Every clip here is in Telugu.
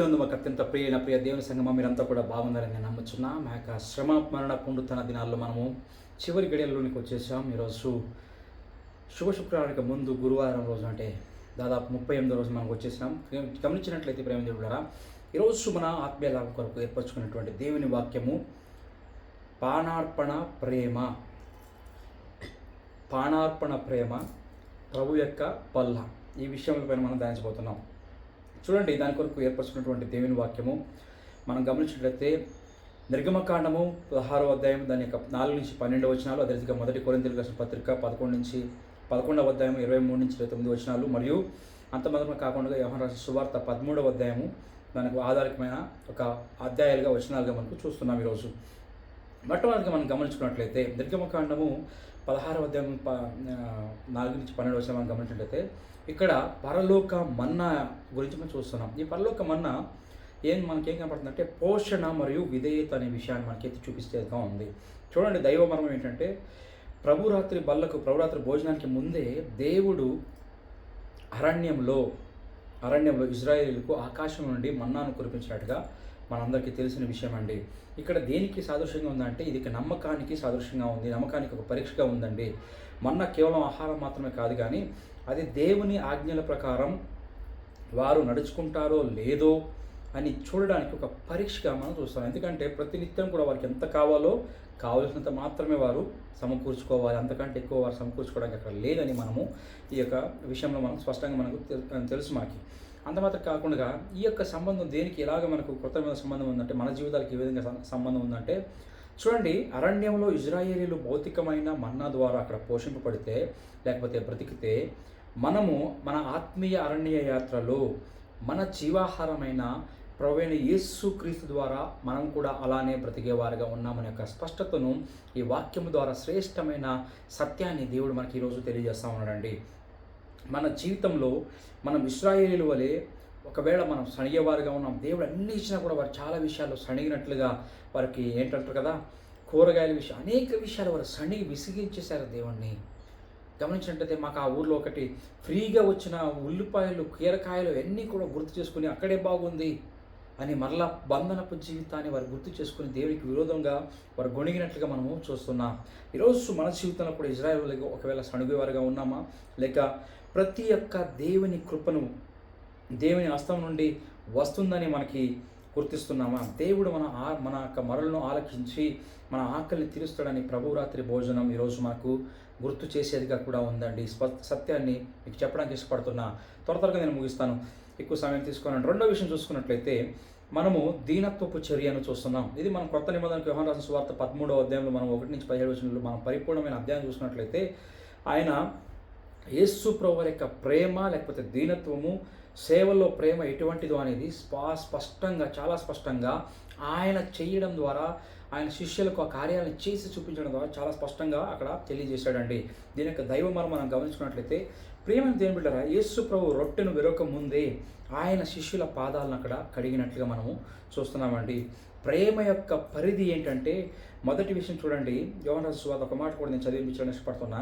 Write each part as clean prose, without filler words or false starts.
మాకు అత్యంత ప్రియ దేవుని సంగమం మీరంతా కూడా బాగున్నారని నేను నమ్ముచున్నా. మా యొక్క శ్రమ మరణ పుండుతన దినాల్లో మనము చివరి గడియల్లోనికి వచ్చేసాం. ఈరోజు శుభ శుక్రవారానికి ముందు గురువారం రోజు అంటే దాదాపు 38వ రోజు మనకు వచ్చేసినాం. గమనించినట్లయితే ప్రేమ దేవుడారా, ఈరోజు మన ఆత్మీయ లాభం కొరకు ఏర్పరచుకున్నటువంటి దేవుని వాక్యము పానార్పణ ప్రేమ ప్రభు యొక్క పల్ల. ఈ విషయంపైన మనం ధ్యానించబోతున్నాం. చూడండి, దాని కొరకు ఏర్పరచుకున్నటువంటి దేవుని వాక్యము మనం గమనించినట్లయితే నిర్గమకాండము 16వ అధ్యాయం దాని యొక్క 4 నుంచి 12 వచనాలు, అదే రీతిగా 1 కొరింథీయులకు రాసిన పత్రిక 11వ అధ్యాయం 23 నుంచి 29 వచనాలు, మరియు అంతమాత్రమే కాకుండా యోహాను రాసిన సువార్త 13వ అధ్యాయము దానికి ఆధారితమైన ఒక అధ్యాయాలుగా వచనాలుగా మనకు చూస్తున్నాం. ఈరోజు మొట్టమొదటిగా మనం గమనించుకున్నట్లయితే నిర్గమకాండము 16వ అధ్యాయం 4 నుంచి 12 వచనాలు మనం గమనించినట్లయితే ఇక్కడ పరలోక మన్నా గురించి మనం చూస్తున్నాం. ఈ పరలోక మన్నా మనకేం కనపడుతుందంటే పోషణ మరియు విధేయత అనే విషయాన్ని మనకి ఎత్తి చూపిస్తేగా ఉంది. చూడండి, దైవ మర్మం ఏంటంటే ప్రభురాత్రి భోజనానికి ముందే దేవుడు అరణ్యంలో ఇజ్రాయేలుకు ఆకాశం నుండి మన్నాను కురిపించినట్టుగా మనందరికీ తెలిసిన విషయం అండి. ఇక్కడ దేనికి సాదృశ్యంగా ఉందంటే ఇది నమ్మకానికి సాదృశ్యంగా ఉంది, నమ్మకానికి ఒక పరీక్షగా ఉందండి. మన్నా కేవలం ఆహారం మాత్రమే కాదు, కానీ అది దేవుని ఆజ్ఞల ప్రకారం వారు నడుచుకుంటారో లేదో అని చూడడానికి ఒక పరీక్షగా మనం చూస్తాం. ఎందుకంటే ప్రతినిత్యం కూడా వారికి ఎంత కావాల్సినంత మాత్రమే వారు సమకూర్చుకోవాలి, అంతకంటే ఎక్కువ వారు సమకూర్చుకోవడానికి అక్కడ లేదని మనము ఈ యొక్క విషయంలో మనం స్పష్టంగా మనకు తెలుసు. మాకి అంత మాత్రం కాకుండా ఈ యొక్క సంబంధం దేనికి ఎలాగ మనకు కృతమైన సంబంధం ఉందంటే మన జీవితాలకు ఏ విధంగా సంబంధం ఉందంటే చూడండి, అరణ్యంలో ఇజ్రాయేలీలు భౌతికమైన మన్నా ద్వారా అక్కడ పోషింపబడితే లేకపోతే బ్రతికితే మనము మన ఆత్మీయ అరణ్య యాత్రలో మన జీవాహారమైన ప్రభువైన యేసు క్రీస్తు ద్వారా మనం కూడా అలానే బ్రతికేవారుగా ఉన్నామనే యొక్క స్పష్టతను ఈ వాక్యము ద్వారా శ్రేష్టమైన సత్యాన్ని దేవుడు మనకి ఈరోజు తెలియజేస్తూ ఉన్నాడండి. మన జీవితంలో మనం ఇశ్రాయేలీల వలె ఒకవేళ మనం సణిగేవారుగా ఉన్నాం, దేవుడు అన్ని ఇచ్చినా కూడా వారు చాలా విషయాలు సణిగినట్లుగా వారికి ఏంటంటారు కదా, కూరగాయల విషయం అనేక విషయాలు వారు సణిగి విసిగించేశారు దేవుణ్ణి. గమనించినట్లయితే మాకు ఆ ఊర్లో ఒకటి ఫ్రీగా వచ్చిన ఉల్లిపాయలు కీరకాయలు అన్నీ కూడా గుర్తు చేసుకుని అక్కడే బాగుంది అని మరలా బంధనపు జీవితాన్ని వారు గుర్తు చేసుకుని దేవునికి విరోధంగా వారు గొణిగినట్లుగా మనము చూస్తున్నాం. ఈరోజు మన జీవితంలో కూడా ఇజ్రాయేలు ఒకవేళ సణుగేవారుగా ఉన్నామా, లేక ప్రతి ఒక్క దేవుని కృపను దేవుని హస్తం నుండి వస్తుందని మనకి గుర్తిస్తున్నామా? దేవుడు మన యొక్క మొరలను ఆలకించి మన ఆకలిని తీరుస్తాడని ప్రభురాత్రి భోజనం ఈరోజు మనకు గుర్తు చేసేదిగా కూడా ఉందండి. సత్యాన్ని మీకు చెప్పడానికి ఇష్టపడుతున్నా. త్వరగా నేను ముగిస్తాను, ఎక్కువ సమయం తీసుకున్నాను. రెండో విషయం చూసుకున్నట్లయితే మనము దీనత్వపు చర్యను చూస్తున్నాం. ఇది మనం కొత్త నిబంధనకు యోహాను రాసిన సువార్త 13వ అధ్యాయంలో మనం 1 నుంచి 17 వచనాల్లో మనం పరిపూర్ణమైన అధ్యాయం చూసుకున్నట్లయితే ఆయన యేసు ప్రభువు యొక్క ప్రేమ లేకపోతే దీనత్వము, సేవలో ప్రేమ ఎటువంటిదో అనేది చాలా స్పష్టంగా ఆయన చేయడం ద్వారా, ఆయన శిష్యులకు ఆ కార్యాలను చేసి చూపించడం ద్వారా చాలా స్పష్టంగా అక్కడ తెలియజేశాడండి. దీని యొక్క దైవ మర్మం మనం గమనించుకున్నట్లయితే ప్రేమను దేని బిడ్డరా, యేసు ప్రభు రొట్టెను విరవక ముందే ఆయన శిష్యుల పాదాలను అక్కడ కడిగినట్లుగా మనము చూస్తున్నామండి. ప్రేమ యొక్క పరిధి ఏంటంటే మొదటి విషయం చూడండి, యోహాను రాసిన సువార్త ఒక మాట కూడా నేను చదివించడానికి ఇష్టపడుతున్నా.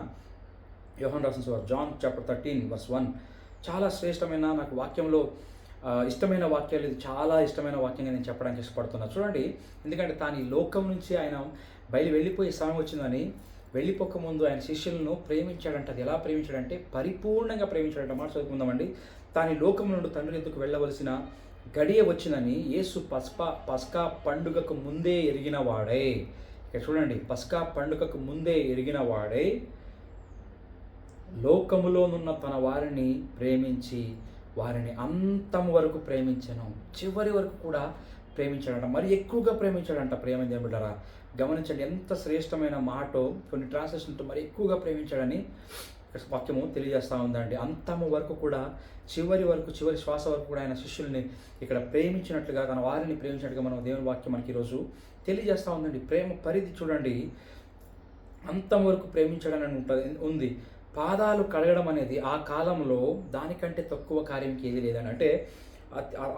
యోహాను రాసిన సువార్త జాన్ చాప్టర్ 13:1 చాలా శ్రేష్టమైన, నాకు వాక్యంలో ఇష్టమైన వాక్యాలు, ఇది చాలా ఇష్టమైన వాక్యంగా నేను చెప్పడానికి ఇష్టపడుతున్నా. చూడండి, ఎందుకంటే తాను ఈ లోకం నుంచి ఆయన వెళ్ళిపోయే సమయం వచ్చిందని వెళ్ళిపోక ముందు ఆయన శిష్యులను ప్రేమించాడంట. అది ఎలా ప్రేమించాడంటే పరిపూర్ణంగా ప్రేమించాడంట. మాట చదువుకుందామండి. తాను ఈ లోకం నుండి తండ్రి ఎద్దుకు వెళ్ళవలసిన గడియ వచ్చిందని యేసు పస్కా పండుగకు ముందే ఎరిగిన వాడే. ఇక్కడ చూడండి, పస్కా పండుగకు ముందే ఎరిగిన వాడే లోకములోనున్న తన వారిని ప్రేమించి వారిని అంతం వరకు ప్రేమించను, చివరి వరకు కూడా ప్రేమించాడంట. మరి ఎక్కువగా ప్రేమించాడంట. ప్రేమ దేవుడారా, గమనించండి ఎంత శ్రేష్టమైన మాటో. కొన్ని ట్రాన్స్లేషన్తో మరి ఎక్కువగా ప్రేమించాడని వాక్యము తెలియజేస్తూ ఉందండి. అంతము వరకు కూడా, చివరి శ్వాస వరకు కూడా ఆయన శిష్యుల్ని ఇక్కడ ప్రేమించినట్లుగా, తన వారిని ప్రేమించినట్టుగా మనం దేవుని వాక్యం మనకి ఈరోజు తెలియజేస్తూ ఉందండి. ప్రేమ పరిధి చూడండి, అంతం వరకు ప్రేమించడని ఉంది. పాదాలు కడగడం అనేది ఆ కాలంలో దానికంటే తక్కువ కార్యంకి ఏది లేదని, అంటే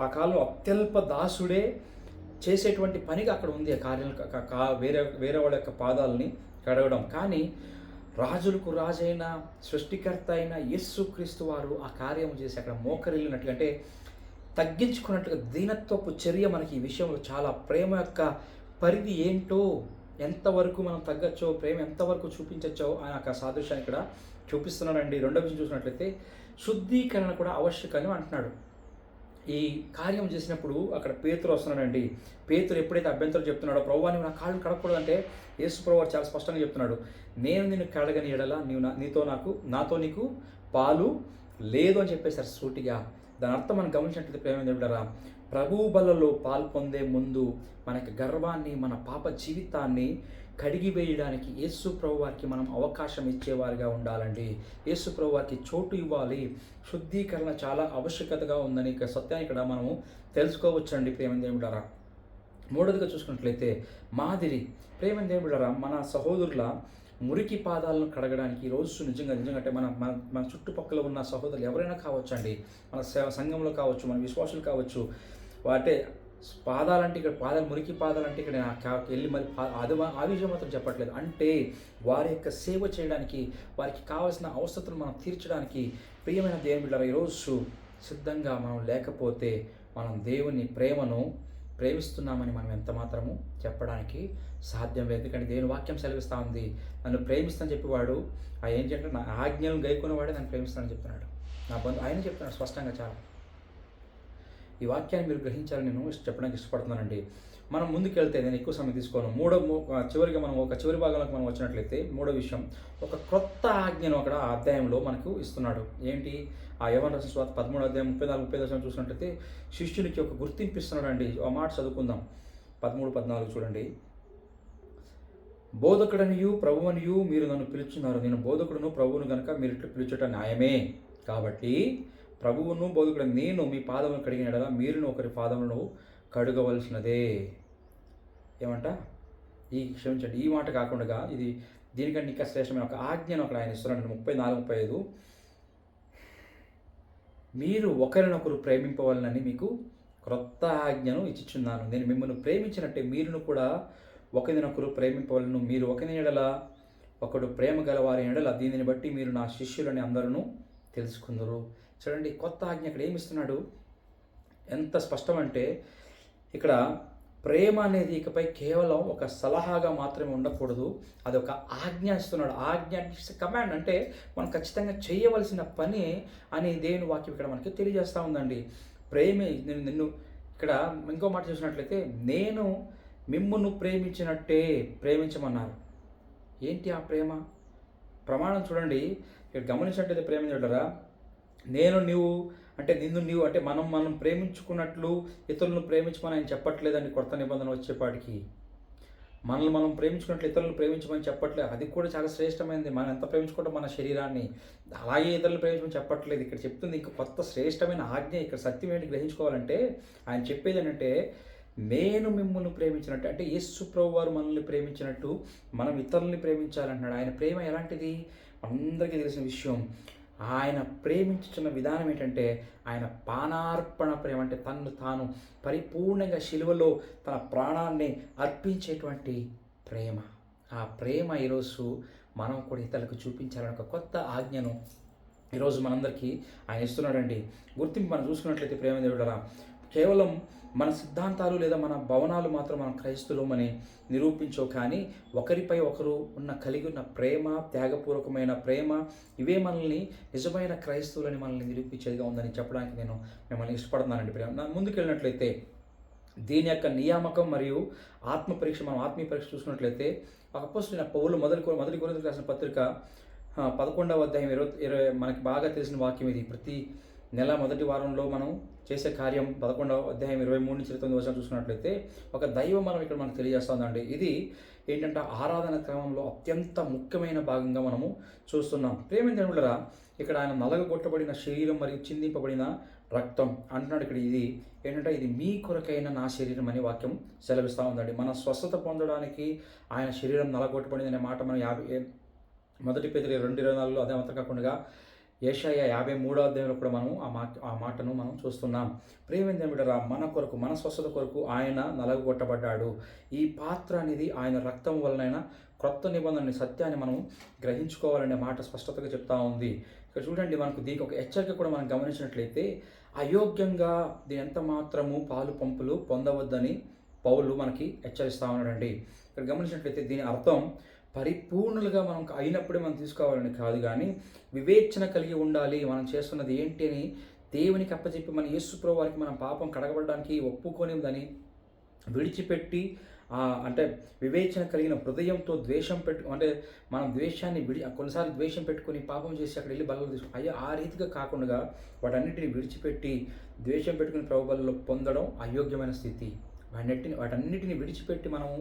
ఆ కాలంలో అత్యల్ప దాసుడే చేసేటువంటి పనిగా అక్కడ ఉంది ఆ కార్యం, వేరే వాళ్ళ యొక్క పాదాలని కడగడం. కానీ రాజులకు రాజైన సృష్టికర్త అయిన యేసు క్రీస్తు వారు ఆ కార్యం చేసి అక్కడ మోకరిల్లినట్లు, అంటే తగ్గించుకున్నట్టుగా దీనత్వపు చర్య మనకి ఈ విషయంలో చాలా ప్రేమ యొక్క పరిధి ఏంటో, ఎంతవరకు మనం తగ్గచ్చో, ప్రేమ ఎంతవరకు చూపించచ్చో ఆయన ఒక సాదృశ్యాన్ని ఇక్కడ చూపిస్తున్నాడండి. రెండో విషయం చూసినట్లయితే శుద్ధీకరణ కూడా ఆవశ్యకని అంటున్నాడు. ఈ కార్యం చేసినప్పుడు అక్కడ పేతురు వస్తున్నాడండి. పేతురు ఎప్పుడైతే అభ్యంతరం చెప్తున్నాడో, ప్రభువా నీవు నా కాళ్ళు కడగకూడదంటే యేసు ప్రభువు చాలా స్పష్టంగా చెప్తున్నాడు, నేను నిన్ను కడగని ఎడల నీవు నాతో నీకు పాలు లేదు అని చెప్పేశారు సూటిగా. దాని అర్థం మనం గమనించినట్లయితే ప్రేమ దేవుడారా, ప్రభువు బలలో పాలు పొందే ముందు మనకి గర్వాన్ని, మన పాప జీవితాన్ని కడిగి వేయడానికి యేసు ప్రభు వారికి మనం అవకాశం ఇచ్చేవారిగా ఉండాలండి. యేసు ప్రభు వారికి చోటు ఇవ్వాలి. శుద్ధీకరణ చాలా ఆవశ్యకతగా ఉందని సత్యాన్ని ఇక్కడ మనము తెలుసుకోవచ్చండి ప్రేమ దేవుడారా. మూడోదిగా చూసుకున్నట్లయితే మాదిరి. ప్రేమ దేవుడారా, మన సహోదరుల మురికి పాదాలను కడగడానికి ఈరోజు నిజంగా అంటే మన చుట్టుపక్కల ఉన్న సహోదరులు ఎవరైనా కావచ్చు అండి, మన సంఘంలో కావచ్చు, మన విశ్వాసులు కావచ్చు, వాటే పాదాలంటే ఇక్కడ మురికి పాదాలంటే ఇక్కడ వెళ్ళి మరి అది ఆ విషయం మాత్రం చెప్పట్లేదు. అంటే వారి యొక్క సేవ చేయడానికి, వారికి కావాల్సిన అవసరతను మనం తీర్చడానికి ప్రియమైన దేవుని బిడ్డలారా ఈరోజు సిద్ధంగా మనం లేకపోతే మనం దేవుని ప్రేమను ప్రేమిస్తున్నామని మనం ఎంత మాత్రము చెప్పడానికి సాధ్యం లేదు. ఎందుకంటే దేవుని వాక్యం సెలవిస్తూ ఉంది, నన్ను ప్రేమిస్తానని చెప్పేవాడు ఏంటంటే నా ఆజ్ఞలను గైకొనేవాడే నన్ను ప్రేమిస్తానని చెప్తున్నాడు. నా ఆయన చెప్తున్నాడు స్పష్టంగా. చాలా ఈ వాక్యాన్ని మీరు గ్రహించాలని నేను చెప్పడానికి ఇష్టపడుతున్నానండి. మనం ముందుకెళ్తే నేను ఎక్కువ సమయం తీసుకోను. చివరిగా మనం చివరి భాగంలోకి మనం వచ్చినట్లయితే మూడో విషయం, ఒక క్రొత్త ఆజ్ఞను అక్కడ ఆ అధ్యాయంలో మనకు ఇస్తున్నాడు. ఏంటి? ఆ యోహాను రాసిన సువార్త 13వ అధ్యాయం 34-35 చూసినట్లయితే శిష్యునికి ఒక గుర్తింపు ఇస్తున్నాడు అండి. ఆ మాట చదువుకుందాం. 13-14 చూడండి. బోధకుడనియు ప్రభువనియు మీరు నన్ను పిలుచున్నారు, నేను బోధకుడును ప్రభువును కనుక మీరు ఇట్లు పిలుచుట న్యాయమే. కాబట్టి ప్రభువును బోధకుడు నేను మీ పాదములను కడిగిన ఎడల మీరును ఒకరి పాదములను కడుగవలసినదే. ఏమంట? క్షమించండి, ఈ మాట కాకుండా ఇది దీనికంటే ఇంకా శ్రేష్టమైన ఒక ఆజ్ఞను అక్కడ ఆయన ఇస్తున్నాడు. 34-35 మీరు ఒకరినొకరు ప్రేమింపవాలని మీకు క్రొత్త ఆజ్ఞను ఇచ్చిచున్నాను, నేను మిమ్మల్ని ప్రేమించినట్టే మీరును కూడా ఒకరినొకరు ప్రేమింపవలను. మీరు ఒకరి ఎడల ఒకడు ప్రేమ గలవారి ఎడల దీనిని బట్టి మీరు నా శిష్యులని అందరూ తెలుసుకుందరు. చూడండి, కొత్త ఆజ్ఞ ఇక్కడ ఏమిస్తున్నాడు, ఎంత స్పష్టమంటే ఇక్కడ ప్రేమ అనేది ఇకపై కేవలం ఒక సలహాగా మాత్రమే ఉండకూడదు, అది ఒక ఆజ్ఞ ఇస్తున్నాడు. ఆజ్ఞ కమాండ్ అంటే మనం ఖచ్చితంగా చేయవలసిన పని అని దేవుని వాక్యం ఇక్కడ మనకి తెలియజేస్తూ ఉందండి. ప్రేమే నిన్ను ఇక్కడ ఇంకో మాట చూసినట్లయితే నేను మిమ్మును ప్రేమించినట్టే ప్రేమించమన్నారు. ఏంటి ఆ ప్రేమ? ప్రమాణం చూడండి, ఇక్కడ గమనించినట్లయితే ప్రేమ చూడరా, నీవు అంటే మనం ప్రేమించుకున్నట్లు ఇతరులను ప్రేమించమని ఆయన చెప్పట్లేదండి. కొత్త నిబంధన వచ్చేపాటికి మనల్ని మనం ప్రేమించుకున్నట్లు ఇతరులను ప్రేమించమని చెప్పట్లేదు. అది కూడా చాలా శ్రేష్టమైనది. మనం ఎంత ప్రేమించుకుంటాం మన శరీరాన్ని, అలాగే ఇతరులను ప్రేమించమని చెప్పట్లేదు. ఇక్కడ చెప్తుంది ఇంకా కొత్త శ్రేష్టమైన ఆజ్ఞ. ఇక్కడ సత్యం ఏంటి గ్రహించుకోవాలంటే ఆయన చెప్పేది ఏంటంటే నేను మిమ్మల్ని ప్రేమించినట్టు, అంటే యేసు ప్రభువు వారు మనల్ని ప్రేమించినట్టు మనం ఇతరుల్ని ప్రేమించాలంటున్నాడు. ఆయన ప్రేమ ఎలాంటిది? అందరికీ తెలిసిన విషయం. ఆయన ప్రేమించుతున్న విధానం ఏంటంటే ఆయన పానార్పణ ప్రేమ, అంటే తన్ను తాను పరిపూర్ణంగా శిలువలో తన ప్రాణాన్ని అర్పించేటువంటి ప్రేమ. ఆ ప్రేమ ఈరోజు మనం కూడా ఇతరులకు చూపించాలని ఒక కొత్త ఆజ్ఞను ఈరోజు మనందరికీ ఆయన ఇస్తున్నాడండి. గుర్తింపు మనం చూసుకున్నట్లయితే ప్రేమ దేవుడరా, కేవలం మన సిద్ధాంతాలు లేదా మన భవనాలు మాత్రం మనం క్రైస్తవులమని నిరూపించవు, కానీ ఒకరిపై ఒకరు కలిగి ఉన్న ప్రేమ, త్యాగపూర్వకమైన ప్రేమ, ఇవే మనల్ని నిజమైన క్రైస్తవులని మనల్ని నిరూపించేదిగా ఉందని చెప్పడానికి నేను మిమ్మల్ని ఇష్టపడుతున్నానండి. ప్రేమ ముందుకెళ్ళినట్లయితే దీని యొక్క నియామకం మరియు ఆత్మ పరీక్ష, మనం ఆత్మీయ పరీక్ష చూసుకున్నట్లయితే అపోస్తలుడైన పౌలు మొదటి కొరింథీయులకు రాసిన పత్రిక 11వ అధ్యాయం 20 మనకి బాగా తెలిసిన వాక్యం ఇది. ప్రతి నెల మొదటి వారంలో మనం చేసే కార్యం 11వ అధ్యాయం 23-29 చూసుకున్నట్లయితే ఒక దైవ మనం ఇక్కడ మనకు తెలియజేస్తుందండి. ఇది ఏంటంటే ఆరాధన క్రమంలో అత్యంత ముఖ్యమైన భాగంగా మనము చూస్తున్నాం. ప్రేమించరా, ఇక్కడ ఆయన నలగగొట్టబడిన శరీరం మరియు చిందింపబడిన రక్తం అంటున్నాడు. ఇక్కడ ఇది ఏంటంటే ఇది మీ కొరకైన నా శరీరం అనే వాక్యం సెలవిస్తూ ఉందండి. మన స్వస్థత పొందడానికి ఆయన శరీరం నలగొట్టబడింది అనే మాట మనం 1 పేతురు 2:24 అదే మాత్రం కాకుండా యెషయా 53వ అధ్యాయంలో కూడా మనం ఆ మాటను మనం చూస్తున్నాం. ప్రేమేంద్రుడరా, మన కొరకు, మన స్వస్థత కొరకు ఆయన నలగొట్టబడ్డాడు. ఈ పాత్ర అనేది ఆయన రక్తం వలనైనా క్రొత్త నిబంధన సత్యాన్ని మనం గ్రహించుకోవాలనే మాట స్పష్టతగా చెప్తా ఉంది. ఇక్కడ చూడండి, మనకు దీనికి ఒక హెచ్చరిక కూడా మనం గమనించినట్లయితే అయోగ్యంగా దీని ఎంత మాత్రము పాలు పంపులు పొందవద్దని పౌలు మనకి హెచ్చరిస్తూ ఉన్నాడండి. ఇక్కడ గమనించినట్లయితే దీని అర్థం పరిపూర్ణులుగా మనం అయినప్పుడే మనం తీసుకోవాలని కాదు, కానీ వివేచన కలిగి ఉండాలి. మనం చేస్తున్నది ఏంటి అని దేవునికి అప్పచెప్పి మన యేసుప్రభువు వారికి మనం పాపం కడగబడడానికి ఒప్పుకొని దాన్ని విడిచిపెట్టి అంటే వివేచన కలిగిన హృదయంతో ద్వేషం అంటే మనం ద్వేషాన్ని కొన్నిసార్లు ద్వేషం పెట్టుకొని పాపం చేసి అక్కడ వెళ్ళి బలలో తీసుకుని అయ్యో ఆ రీతిగా కాకుండా వాటన్నిటిని విడిచిపెట్టి ద్వేషం పెట్టుకుని ప్రభు బలలో పొందడం అయోగ్యమైన స్థితి. వాటన్నిటిని విడిచిపెట్టి మనము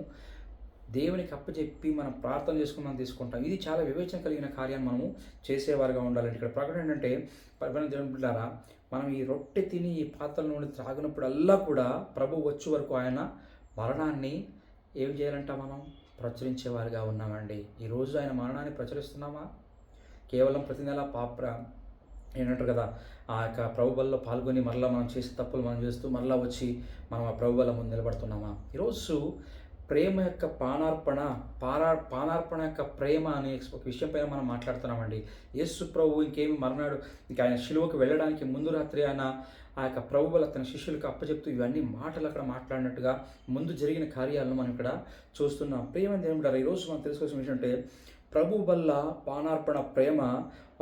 దేవునికి అప్పచెప్పి మనం ప్రార్థన చేసుకుని మనం తీసుకుంటాం. ఇది చాలా వివేచన కలిగిన కార్యాన్ని మనము చేసేవారుగా ఉండాలంటే ఇక్కడ ప్రకటన ఏంటంటే దేవుని బిడ్డలారా, మనం ఈ రొట్టె తిని ఈ పాత్రల నుండి త్రాగినప్పుడల్లా కూడా ప్రభు వచ్చే వరకు ఆయన మరణాన్ని ఏం చేయాలంట మనం ప్రచురించేవారుగా ఉన్నామండి. ఈరోజు ఆయన మరణాన్ని ప్రచురిస్తున్నామా? కేవలం ప్రతి నెల ఏంటంటారు కదా, ఆ యొక్క ప్రభుబల్లో పాల్గొని మరలా మనం చేసే తప్పులు మనం చేస్తూ మరలా వచ్చి మనం ఆ ప్రభుబల ముందు నిలబడుతున్నామా? ఈరోజు ప్రేమ యొక్క పానార్పణ యొక్క ప్రేమ అనే ఒక విషయం పైన మనం మాట్లాడుతున్నామండి. యేసు ప్రభు ఇంకేమి మరణాడు, ఇంకా ఆయన శిలువకు వెళ్ళడానికి ముందు రాత్రి ఆయన ఆ యొక్క ప్రభువుల తన శిష్యులకు అప్పచెప్తూ ఇవన్నీ మాటలు అక్కడ మాట్లాడినట్టుగా ముందు జరిగిన కార్యాలను మనం ఇక్కడ చూస్తున్నాం. ప్రేమ ఏమిటారు? ఈరోజు మనం తెలుసుకోవాల్సిన విషయం అంటే ప్రభు వల్ల పానార్పణ ప్రేమ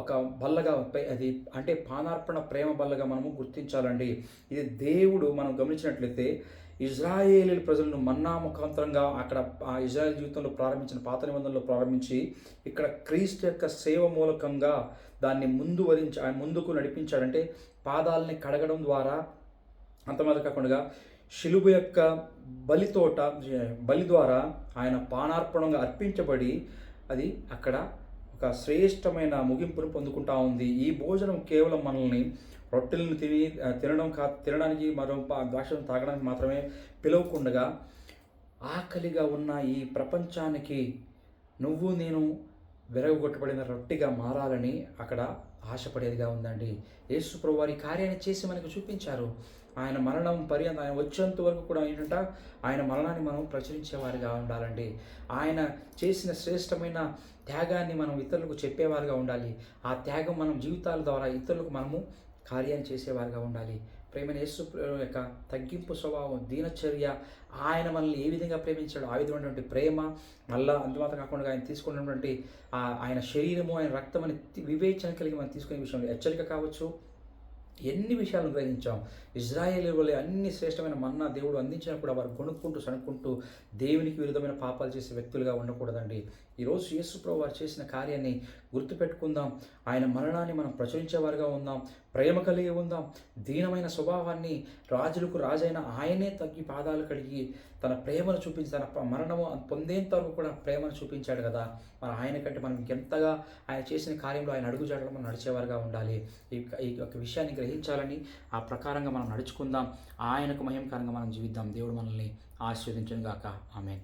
ఒక బల్లగా అది అంటే పానార్పణ ప్రేమ బల్లగా మనము గుర్తించాలండి. ఇది దేవుడు మనం గమనించినట్లయితే ఇజ్రాయేలీ ప్రజలను మన్నా ముఖాంతరంగా అక్కడ ఆ ఇజ్రాయేల్ జీవితంలో ప్రారంభించిన పాత నిబంధనలో ప్రారంభించి ఇక్కడ క్రీస్తు యొక్క సేవ మూలకంగా దాన్ని ముందుకు నడిపించాడంటే పాదాలని కడగడం ద్వారా అంతమాత్రం కాకుండా శిలువ యొక్క బలి ద్వారా ఆయన పానార్పణంగా అర్పించబడి అది అక్కడ ఒక శ్రేష్టమైన ముగింపును పొందుకుంటా ఉంది. ఈ భోజనం కేవలం మనల్ని రొట్టెలను తినడానికి మరో ద్రాక్షను తాగడానికి మాత్రమే పిలవకుండగా ఆకలిగా ఉన్న ఈ ప్రపంచానికి నువ్వు నేను విరగొట్టబడిన రొట్టెగా మారాలని అక్కడ ఆశపడేదిగా ఉందండి. యేసు ప్రభు వారి కార్యాన్ని చేసి మనకు చూపించారు. ఆయన మరణం పర్యంతం ఆయన వచ్చేంత వరకు కూడా ఏంటంటే ఆయన మరణాన్ని మనం ప్రచురించేవారిగా ఉండాలండి. ఆయన చేసిన శ్రేష్టమైన త్యాగాన్ని మనం ఇతరులకు చెప్పేవారుగా ఉండాలి. ఆ త్యాగం మనం జీవితాల ద్వారా ఇతరులకు మనము కార్యాన్ని చేసేవారుగా ఉండాలి. ప్రేమైన యేసు యొక్క తగ్గింపు స్వభావం, దీనచర్య, ఆయన మనల్ని ఏ విధంగా ప్రేమించాడు ఆ విధమైనటువంటి ప్రేమ, మళ్ళా అందుమాత్రం కాకుండా ఆయన తీసుకున్నటువంటి ఆయన శరీరము, ఆయన రక్తం అని వివేచన కలిగి మనం తీసుకునే విషయంలో హెచ్చరిక కావచ్చు. ఎన్ని విషయాలను గ్రహించాం. ఇజ్రాయేల్ వల్లే అన్ని శ్రేష్టమైన మన్నా దేవుడు అందించినా కూడా వారు కొనుక్కుంటూ సణుక్కుంటూ దేవునికి విరుద్ధమైన పాపాలు చేసే వ్యక్తులుగా ఉండకూడదండి. ఈరోజు యేసు ప్రభు వారు చేసిన కార్యాన్ని గుర్తుపెట్టుకుందాం. ఆయన మరణాన్ని మనం ప్రచురించేవారుగా ఉందాం. ప్రేమ కలిగి ఉందాం. దీనమైన స్వభావాన్ని రాజులకు రాజైన ఆయనే తగ్గి పాదాలు కడిగి తన ప్రేమను చూపించి తన మరణము పొందేంత వరకు కూడా ప్రేమను చూపించాడు కదా. మరి ఆయన కంటే మనం ఎంతగా ఆయన చేసిన కార్యంలో ఆయన అడుగుజాడలో మనం నడిచేవారుగా ఉండాలి. ఈ యొక్క విషయాన్ని గ్రహించాలని ఆ ప్రకారంగా మనం నడుచుకుందాం. ఆయనకు మహిమకరంగా మనం జీవిద్దాం. దేవుడు మనల్ని ఆశీర్వదించును గాక. ఆమేన్.